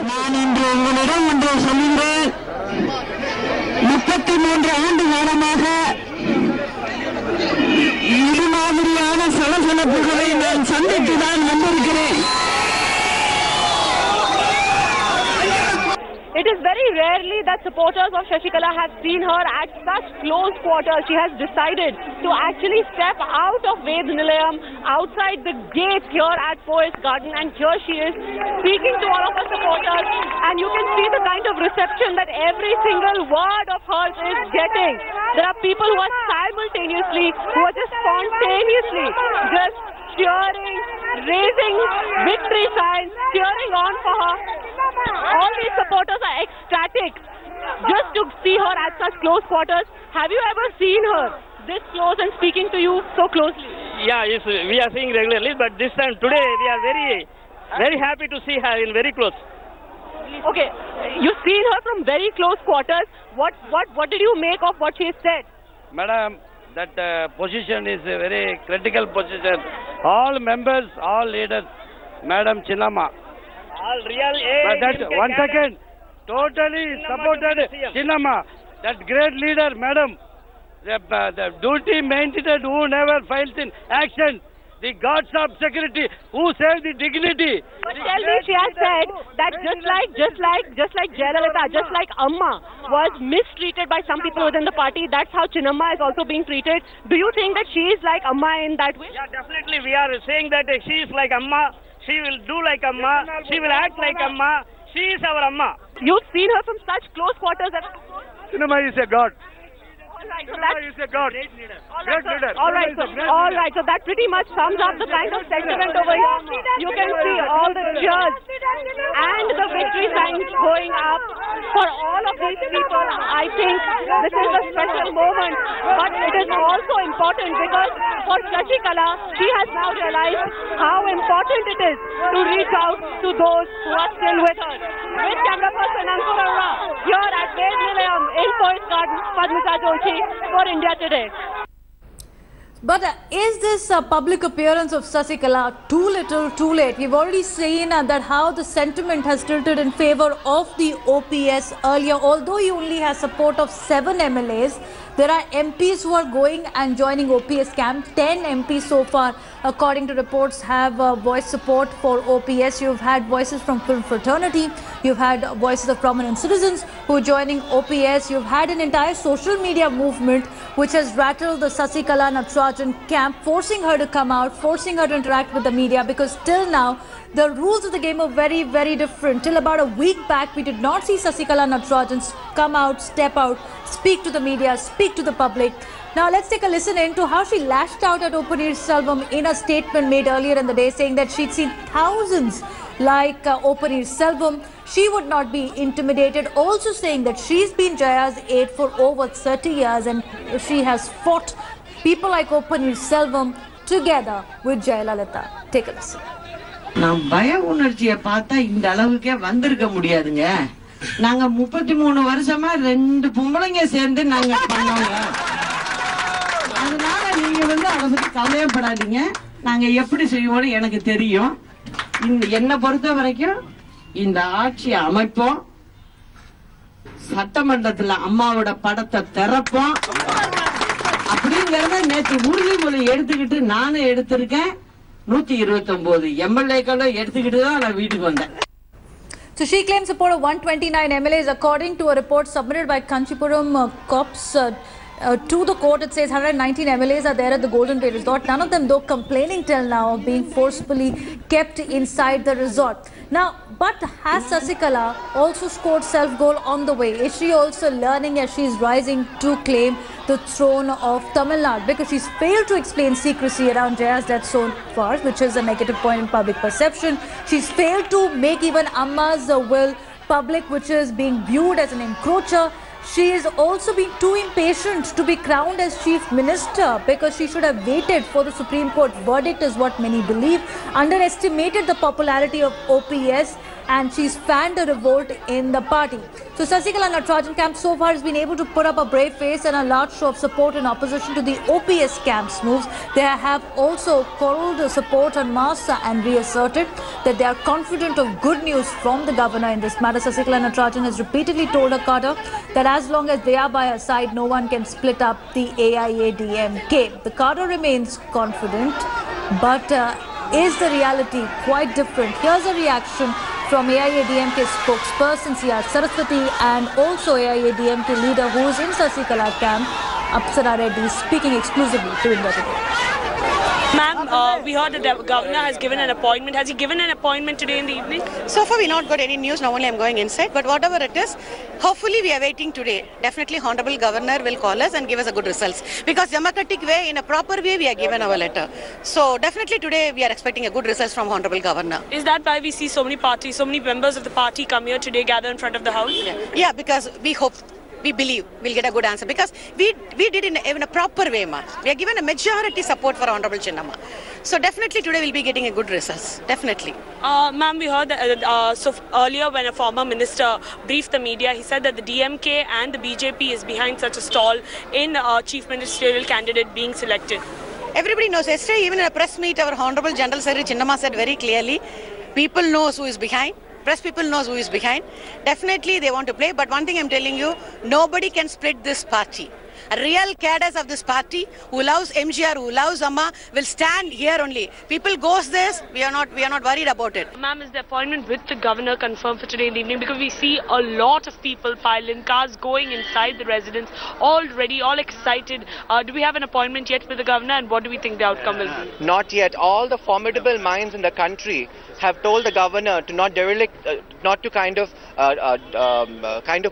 நான் இன்று உங்களிடம் ஒன்றை சொல்லுகிறேன். 33 ஆண்டு காலமாக இது மாதிரியான சலசலப்புகளை நான் சந்தித்துதான் வந்திருக்கிறேன். It is very rarely that supporters of Sasikala have seen her at such close quarters. She has decided to actually step out of Ved Nilayam, outside the gate here at Poets Garden, and here she is speaking to all of her supporters, and you can see the kind of reception that every single word of hers is getting. There are people who are simultaneously, who are just spontaneously just cheering, raising victory signs, cheering on for her. All these supporters are ecstatic just to see her at such close quarters. Have you ever seen her this close and speaking to you so closely? Yeah, yes, we are seeing regularly, but this time today we are very happy to see her in very close. Okay, you've seen her from very close quarters. What did you make of what she said? Madam, that position is a very critical position. All members, all leaders, Madam Chinnamma. All real but that one second, totally supported Chinnamma, that great leader, Madam. The duty maintained who never fails in action. The gods of security who save the dignity. But tell me, she has said that just like Jayalalitha, just like Amma was mistreated by some people within the party, that's how Chinnamma is also being treated. Do you think that she is like Amma in that way? Yeah, definitely we are saying that she is like Amma. She will do like Amma. She will act like Amma. She is our Amma. You've seen her from such close quarters. Chinnamma is a god. Chinnamma is a god. Great leader. Great leader. All right. So that pretty much sums up the kind of sentiment over here. You can see all the cheers and the victory signs going up for all of these people. I think this is a special moment, but it is also important because for Sasikala, she has now realized how important it is to reach out to those who are still with her. With camera person Ankur Arora, here at Ved Nilayam in Poets Garden, Padmika Joshi for India Today. But is this public appearance of Sasikala too little, too late? We've already seen that how the sentiment has tilted in favor of the OPS earlier. Although he only has support of 7 MLAs, there are MPs who are going and joining OPS camp. 10 MPs so far, according to reports, have voiced support for OPS. You've had voices from film fraternity. You've had voices of prominent citizens who are joining OPS. You've had an entire social media movement which has rattled the Sasikala Natarajan camp, forcing her to come out, forcing her to interact with the media, because till now the rules of the game are very, very different. Till about a week back, we did not see Sasikala Natarajan come out, step out, speak to the media, speak to the public. Now let's take a listen in to how she lashed out at Panneerselvam in a statement made earlier in the day, saying that she'd seen thousands like Panneerselvam. She would not be intimidated. Also saying that she's been Jaya's aide for over 30 years and she has fought people like Panneerselvam together with Jayalalitha. Take a listen. நான் பய உணர்ச்சியை பார்த்தா இந்த அளவுக்கே வந்திருக்க முடியாதுங்க. நாங்க 33 வருஷமா 2 பொம்பளைங்க சேர்ந்து நாங்க பண்ணோங்க. அதனால நீங்க அதை பத்தி கவலையப்படாதீங்க. நாங்க எப்படி செய்வோம்னு எனக்கு தெரியும். என்ன பொறுத்த வரைக்கும் இந்த ஆட்சி அமைப்போம், சட்டமன்றத்துல அம்மாவோட படத்தை திறப்போம் அப்படிங்கறத நேற்று உறுதிமொழி எடுத்துக்கிட்டு நானும் எடுத்திருக்கேன். 129 எம்எல்ஏக்களும் எடுத்துக்கிட்டு தான் நான் வீட்டுக்கு வந்தேன். So she claims support of 129 MLAs according to a report submitted by Kanchipuram cops to the court. It says 119 MLAs are there at the Golden Bay Resort. None of them, though, complaining till now of being forcefully kept inside the resort. Now, but has Sasikala also scored self-goal on the way? Is she also learning as she is rising to claim the throne of Tamil Nadu? Because she's failed to explain secrecy around Jaya's death so far, which is a negative point in public perception. She's failed to make even Amma's will public, which is being viewed as an encroacher. She is also being too impatient to be crowned as Chief Minister, because she should have waited for the Supreme Court verdict, is what many believe. Underestimated the popularity of OPS and she's fanned a revolt in the party. So Sasikala Natarajan camp so far has been able to put up a brave face and a large show of support in opposition to the OPS camp's moves. They have also called support on mass and reasserted that they are confident of good news from the governor in this matter. Sasikala Natarajan has repeatedly told her cadre that as long as they are by her side, no one can split up the AIADMK. The cadre remains confident, but is the reality quite different? Here's a reaction from AIADMK spokesperson C.R. Saraswati and also AIADMK leader who is in Sasikala camp, Apsara Reddy, speaking exclusively to India Today. Ma'am, we heard that the governor has given an appointment. Has he given an appointment today in the evening? So far, we not got any news. Now only I'm going inside. But whatever it is, hopefully we are waiting today. Definitely, Honorable Governor will call us and give us a good results. Because democratic way, in a proper way, we are given our letter. So definitely today we are expecting a good results from Honorable Governor. Is that why we see so many parties, so many members of the party come here today, gather in front of the house? Yeah, because we hope. We believe we'll get a good answer because we did in a proper way, ma. We are given a majority support for Honorable Chinnamma. So definitely today we'll be getting a good results. Definitely. Ma'am, we heard that so earlier when a former minister briefed the media, he said that the DMK and the BJP is behind such a stall in chief ministerial candidate being selected. Everybody knows. Yesterday, even in a press meet, our Honorable General Secretary Chinnamma said very clearly, people knows who is behind. Press people knows who is behind. Definitely they want to play, but one thing I'm telling you, nobody can split this party. Real cadres of this party who loves MGR, who loves Amma, will stand here only. People goes this, we are not worried about it. Ma'am, is the appointment with the governor confirmed for today in the evening? Because we see a lot of people pile in, cars going inside the residence, all ready, all excited. Do we have an appointment yet with the governor, and what do we think the outcome will be? Not yet. All the formidable minds in the country have told the governor to not derelict, not to kind of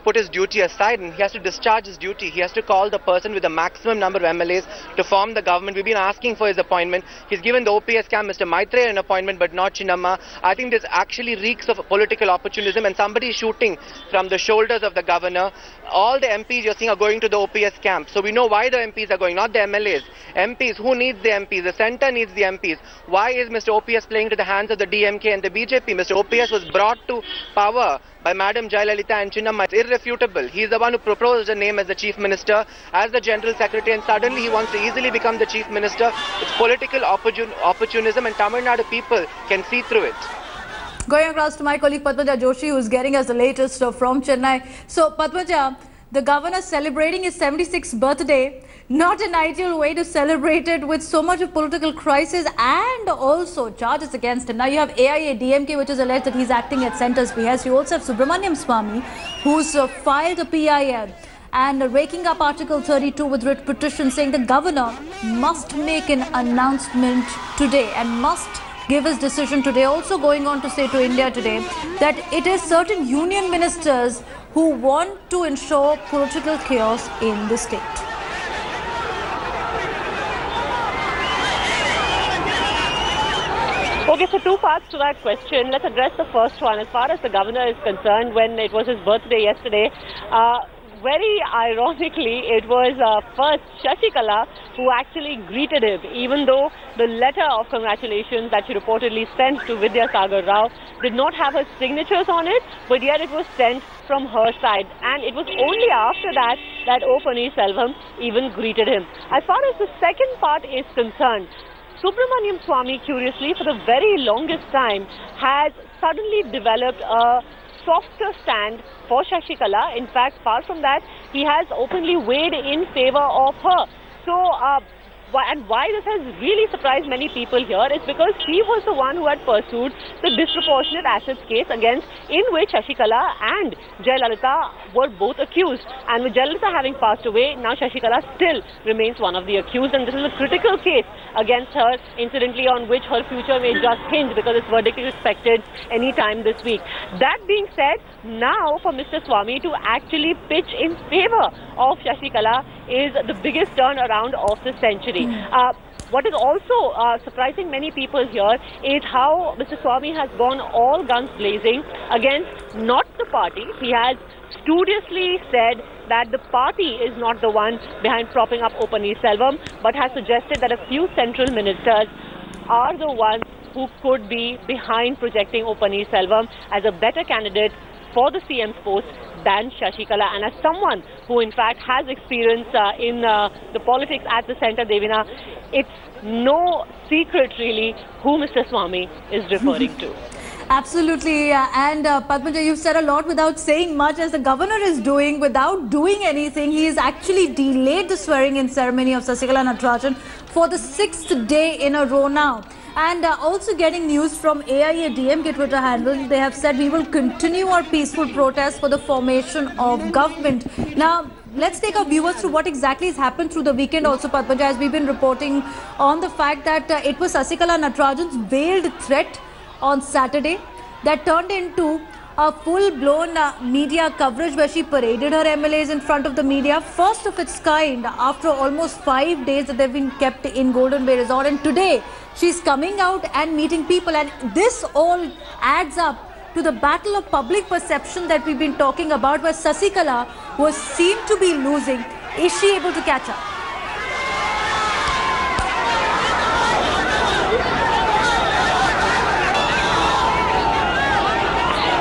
put his duty aside, and he has to discharge his duty. He has to call the person with the maximum number of MLAs to form the government. We've been asking for his appointment. He's given the OPS camp Mr. Maitre an appointment, but not Chinnamma. I think this actually reeks of political opportunism, and somebody is shooting from the shoulders of the governor. All the MPs you're seeing are going to the OPS camp. So we know why the MPs are going, not the MLAs. MPs, who needs the MPs? The centre needs the MPs. Why is Mr. OPS playing to the hands of the DMK and the BJP? Mr. OPS was brought to power by Madam Jayalalitha and Chinnamma. It's irrefutable. He's the one who proposed the name as the Chief Minister, as the General Secretary, and suddenly he wants to easily become the Chief Minister. It's political opportunism, and Tamil Nadu people can see through it. Going across to my colleague Padmaja Joshi, who is getting us the latest from Chennai. So, Padmaja, the governor celebrating his 76th birthday, not an ideal way to celebrate it with so much of political crisis and also charges against him. Now you have AIADMK, which is alleged that he's acting at centre's behest. You also have Subramaniam Swamy, who's filed a PIL and raking up Article 32 with writ petition saying the governor must make an announcement today and must give his decision today. Also going on to say to India Today that it is certain union ministers who want to ensure political chaos in the state. Okay, so two parts to that question. Let's address the first one. As far as the governor is concerned, when it was his birthday yesterday, very ironically, it was first Sasikala who actually greeted him, even though the letter of congratulations that she reportedly sent to Vidya Sagar Rao did not have her signatures on it, but yet it was sent from her side. And it was only after that that Panneerselvam even greeted him. As far as the second part is concerned, Subramaniam Swamy, curiously, for the very longest time, has suddenly developed a softer stand for Sasikala. In fact, far from that, he has openly weighed in favor of her. So, and why this has really surprised many people here is because he was the one who had pursued the disproportionate assets case in which Sasikala and Jayalalitha were both accused. And with Jayalalitha having passed away, now Sasikala still remains one of the accused, and this is a critical case against her, incidentally, on which her future may just hinge because its verdict is expected any time this week. That being said, now for Mr. Swamy to actually pitch in favor of Sasikala is the biggest turnaround of the century. What is also surprising many people here is how Mr. Swamy has gone all guns blazing against not the party. He has studiously said that the party is not the one behind propping up Panneerselvam, but has suggested that a few central ministers are the ones who could be behind projecting Panneerselvam as a better candidate for the CM's post than Sasikala. And as someone who in fact has experience in the politics at the centre, Devina, it's no secret really who Mr. Swami is referring to. Absolutely. And Padmaja, you've said a lot without saying much, as the governor is doing without doing anything. He has actually delayed the swearing-in ceremony of Sasikala Natarajan for the 6th day in a row now. And also getting news from AIADMK Twitter handle. They have said we will continue our peaceful protest for the formation of government. Now, let's take our viewers through what exactly has happened through the weekend also, Padmaja, as we've been reporting on the fact that it was Sasikala Natarajan's veiled threat on Saturday that turned into a full-blown media coverage where she paraded her MLAs in front of the media, first of its kind after almost 5 days that they've been kept in Golden Bay Resort. And today she's coming out and meeting people, and this all adds up to the battle of public perception that we've been talking about, where Sasikala was seen to be losing. Is she able to catch up?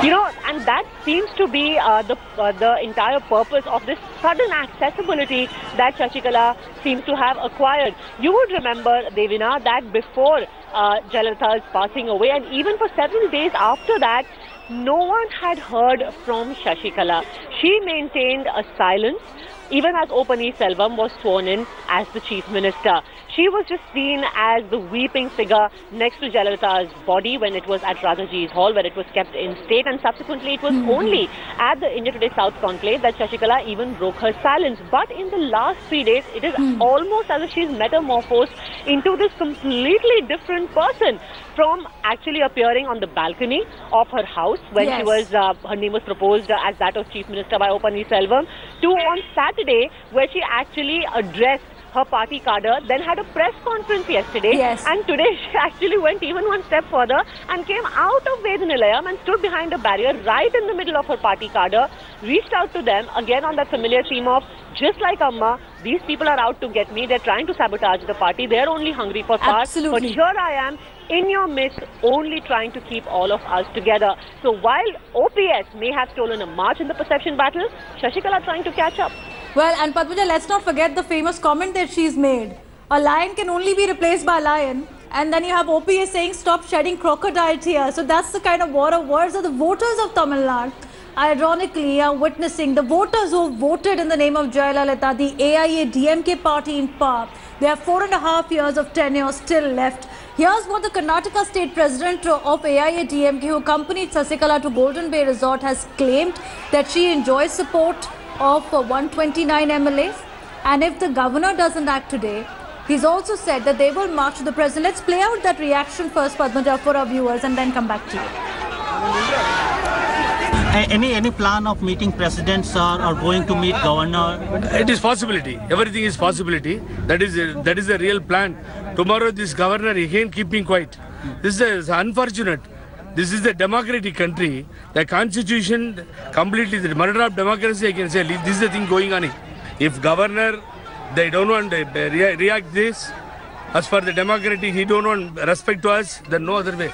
You know, and that seems to be the entire purpose of this sudden accessibility that Sasikala seems to have acquired. You would remember, Devina, that before Jayalalitha's passing away, and even for several days after that, no one had heard from Sasikala. She maintained a silence even as Panneerselvam was sworn in as the Chief Minister. She was just seen as the weeping figure next to Jayalalitha's body when it was at Rajaji's Hall, where it was kept in state, and subsequently it was only at the India Today South conclave that Sasikala even broke her silence. But in the last 3 days, it is almost as if she's metamorphosed into this completely different person, from actually appearing on the balcony of her house when she was, her name was proposed as that of Chief Minister by Panneerselvam, to on Saturday where she actually addressed her party cadre, then had a press conference yesterday, and today she actually went even one step further and came out of Nilayam and stood behind a barrier right in the middle of her party cadre, reached out to them, again on that familiar theme of, just like Amma, these people are out to get me, they're trying to sabotage the party, they're only hungry for power, but here I am, in your midst, only trying to keep all of us together. So while OPS may have stolen a march in the perception battle, Sasikala trying to catch up. Well, and Padmaja, let's not forget the famous comment that she's made. A lion can only be replaced by a lion. And then you have OPS saying, stop shedding crocodile tears. So that's the kind of war of words that the voters of Tamil Nadu, ironically, are witnessing. The voters who voted in the name of Jayalalitha, the AIADMK party in power, they have 4.5 years of tenure still left. Here's what the Karnataka State President of AIADMK, who accompanied Sasikala to Golden Bay Resort, has claimed that she enjoys support of 129 MLAs. And if the governor doesn't act today, he's also said that they will march to the president. Let's play out that reaction first, Padmaja, for our viewers, and then come back to you. Any plan of meeting presidents or going to meet governor? It is possibility. Everything is possibility. That is a real plan. Tomorrow this governor again keeping quiet. This is unfortunate. This is the democratic country. The constitution completely, the murder of democracy, I can say. This is the thing going on. If governor, they don't want to react this, as for the democracy, he don't want respect to us, then no other way.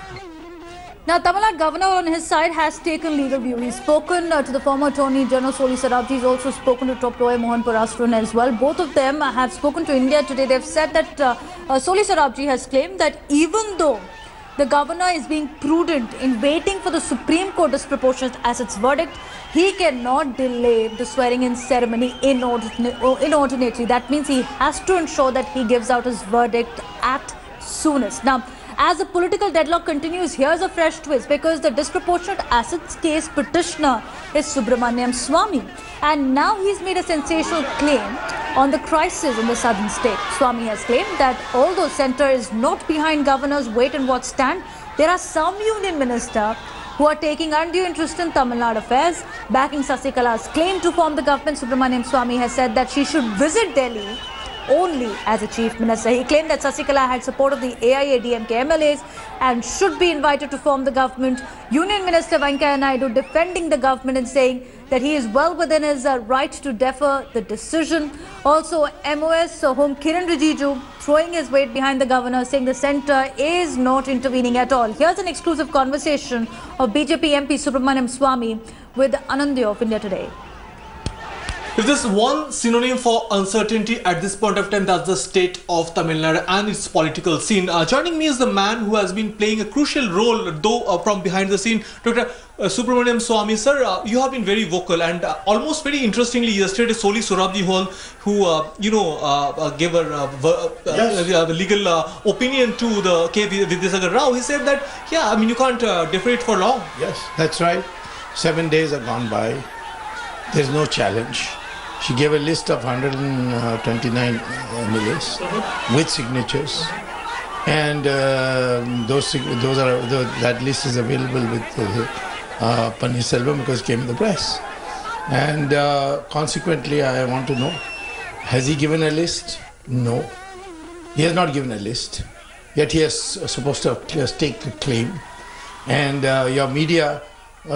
Now, Tamil Nadu governor on his side has taken legal view. He's spoken to the former Attorney General Soli Sarabji. He's also spoken to top lawyer Mohan Paraswaran as well. Both of them have spoken to India today. They've said that Soli Sarabji has claimed that even though the governor is being prudent in waiting for the Supreme Court disproportionate assets verdict, he cannot delay the swearing-in ceremony inordinately. That means he has to ensure that he gives out his verdict at soonest. Now, as the political deadlock continues, here's a fresh twist, because the disproportionate assets case petitioner is Subramaniam Swamy. And now he's made a sensational claim on the crisis in the southern state. Swamy has claimed that although centre is not behind governor's wait-and-watch stand, there are some union ministers who are taking undue interest in Tamil Nadu affairs. Backing Sasikala's claim to form the government, Subramaniam Swamy has said that she should visit Delhi only as a chief minister. He claimed that Sasikala had support of the AIADMK MLAs and should be invited to form the government. Union Minister Venkaiah Naidu defending the government and saying that he is well within his right to defer the decision. Also, MOS Home Kiran Rijiju throwing his weight behind the governor, saying the centre is not intervening at all. Here's an exclusive conversation of BJP MP Subramaniam Swamy with Anandya of India Today. If there's one synonym for uncertainty at this point of time, that's the state of Tamil Nadu and its political scene. Joining me is the man who has been playing a crucial role, though from behind the scene, Dr. Subramaniam Swamy. Sir, you have been very vocal and almost very interestingly, yesterday Soli Surabji Hall, who gave a legal opinion to the K. Vidyasagar Rao, he said that, you can't defer it for long. Yes, that's right. 7 days have gone by. There's no challenge. She gave a list of 129 MLAs with signatures, and that list is available with Panneerselvam because it came in the press. And consequently, I want to know, has he given a list? No, he has not given a list. Yet he is supposed to take a claim, and your media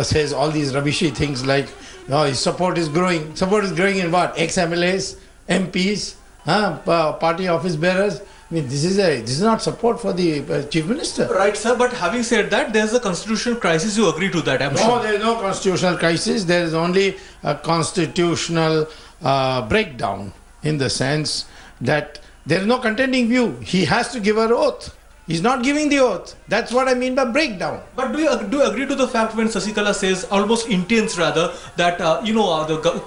says all these rubbishy things like, his support is growing. Support is growing in what? Ex-MLAs, MPs, party office bearers. I mean, this is not support for the chief minister. Right, sir. But having said that, there's a constitutional crisis. You agree to that, I'm sure. No, there is no constitutional crisis. There is only a constitutional breakdown in the sense that there is no contending view. He has to give an oath. He's not giving the oath. That's what I mean by breakdown. But do you agree to the fact when Sasikala says, almost intense rather, that the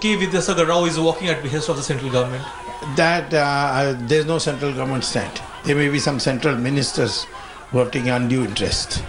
K. Vidyasagar Rao is working at behest of the central government? That there's no central government stand. There may be some central ministers who have taken undue interest.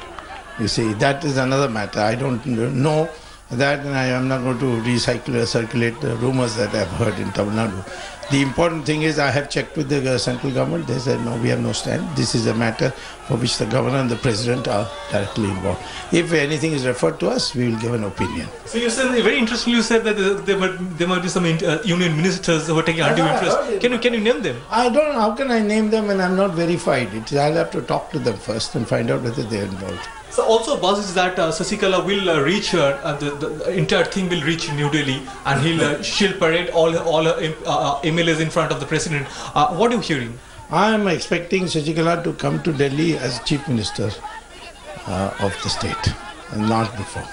You see, that is another matter. I don't know that, and I am not going to circulate the rumors that I've heard in Tamil Nadu. The important thing is I have checked with the central government. They said, no, we have no stand. This is a matter for which the governor and the president are directly involved. If anything is referred to us, we will give an opinion. So you said, very interestingly, you said that there might be some union ministers who are taking undue interest. Can you name them? I don't know. How can I name them when I'm not verified? I'll have to talk to them first and find out whether they're involved. So also buzz is that Sasikala will reach the entire thing will reach New Delhi, and she'll parade all MLAs in front of the president. What are you hearing? I am expecting Sasikala to come to Delhi as chief minister of the state, and not before.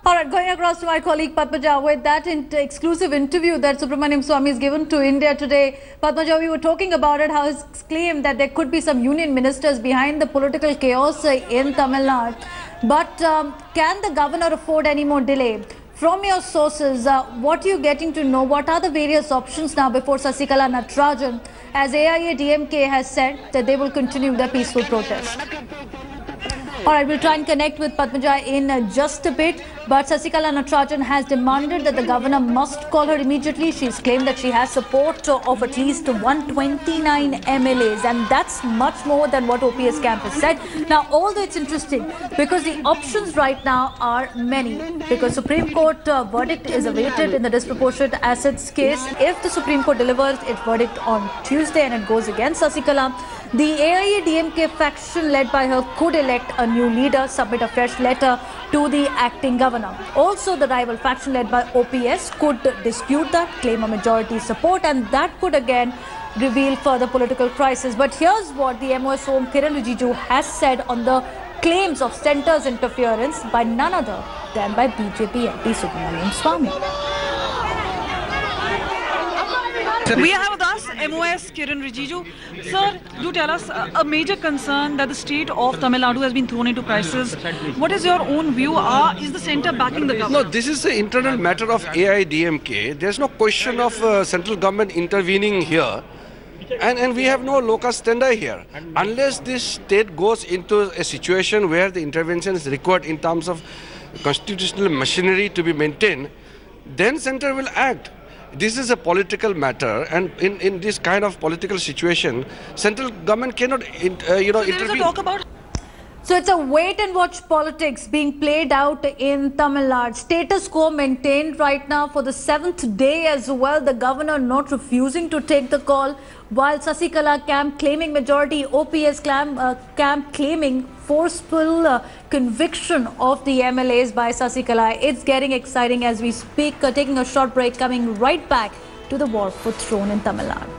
All right, going across to my colleague Padmaja with that exclusive interview that Subramaniam Swamy has given to India Today. Padmaja, we were talking about it, how he's claimed that there could be some union ministers behind the political chaos in Tamil Nadu. But can the governor afford any more delay? From your sources, what are you getting to know? What are the various options now before Sasikala Natarajan, as AIADMK has said that they will continue their peaceful protest? All right, we'll try and connect with Padmaja in just a bit. But Sasikala Natarajan has demanded that the governor must call her immediately. She's claimed that she has support of at least 129 MLAs, and that's much more than what OPS camp has said. Now, although it's interesting, because the options right now are many, because Supreme Court verdict is awaited in the disproportionate assets case. If the Supreme Court delivers its verdict on Tuesday and it goes against Sasikala, the AIADMK faction led by her could elect a new leader, submit a fresh letter to the acting governor. Also, the rival faction led by OPS could dispute that, claim a majority support, and that could again reveal further political crisis. But here's what the MOS Home Kiran Rijiju has said on the claims of centre's interference by none other than by BJP MP Subramaniam Swamy. We have with us MOS Kiran Rijiju. Sir, do tell us a major concern that the state of Tamil Nadu has been thrown into crisis. What is your own view? Is the centre backing the government? No, this is the internal matter of AIADMK. There's no question of central government intervening here. And we have no locus standi here. Unless this state goes into a situation where the intervention is required in terms of constitutional machinery to be maintained, then centre will act. This is a political matter, and in this kind of political situation, central government cannot intervene. Talk about So it's a wait and watch politics being played out in Tamil Nadu. Status quo maintained right now for the 7th day as well. The governor not refusing to take the call, while Sasikala camp claiming majority, OPS camp claiming forceful conviction of the MLAs by Sasikala. It's getting exciting as we speak. Taking a short break, coming right back to the war for throne in Tamil Nadu.